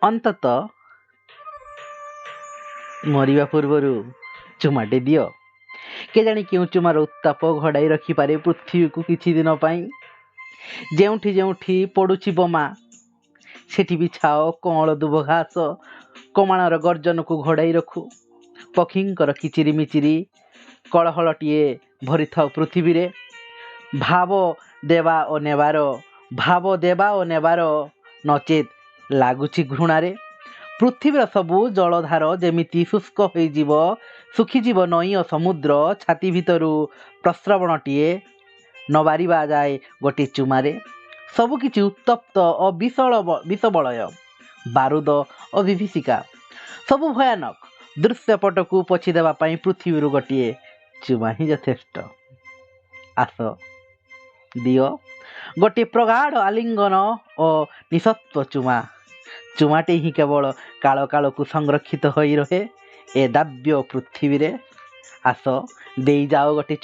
ଅନ୍ତତଃ ମରିବା ପୂର୍ବରୁ ଚୁମାଟେ ଦିଅ। କେଜାଣି କେଉଁ ଚୁମାର ଉତ୍ତାପ ଘୋଡ଼ାଇ ରଖିପାରେ ପୃଥିବୀକୁ କିଛି ଦିନ ପାଇଁ। ଯେଉଁଠି ଯେଉଁଠି ପଡ଼ୁଛି ବୋମା ସେଠି ବିଛାଅ କଅଁଳ ଦୁବ ଘାସ। କମାଣର ଗର୍ଜନକୁ ଘୋଡ଼ାଇ ରଖୁ। ପକ୍ଷୀଙ୍କର କିଚିରି ମିଚିରି କଳହଳଟିଏ ଭରିଥାଉ ପୃଥିବୀରେ। ଭାବ ଦେବା ଓ ନେବାର ନଚେତ୍ ଲାଗୁଛି ଘୃଣାରେ। ପୃଥିବୀର ସବୁ ଜଳଧାର ଯେମିତି ଶୁଷ୍କ ହୋଇଯିବ, ଶୁଖିଯିବ ନଈ ଓ ସମୁଦ୍ର ଛାତି ଭିତରୁ ପ୍ରସ୍ରବଣଟିଏ ନବାରିବା ଯାଏ ଗୋଟିଏ ଚୁମାରେ। ସବୁକିଛି ଉତ୍ତପ୍ତ ଓ ବିଷବଳୟ, ବାରୁଦ ଓ ବିଭୀଷିକା, ସବୁ ଭୟାନକ ଦୃଶ୍ୟପଟକୁ ପୋଛି ଦେବା ପାଇଁ ପୃଥିବୀରୁ ଗୋଟିଏ ଚୁମା ହିଁ ଯଥେଷ୍ଟ। ଆସ ଦିଅ ଗୋଟିଏ ପ୍ରଗାଢ଼ ଆଲିଙ୍ଗନ ଓ ନିଃସତ୍ତ୍ୱ ଚୁମା। ଚୁମାଟି ହିଁ କେବଳ କାଳ କାଳକୁ ସଂରକ୍ଷିତ ହୋଇ ରହେ ଏ ଦାବ୍ୟ ପୃଥିବୀରେ। ଆସ ଦେଇଯାଅ ଗୋଟିଏ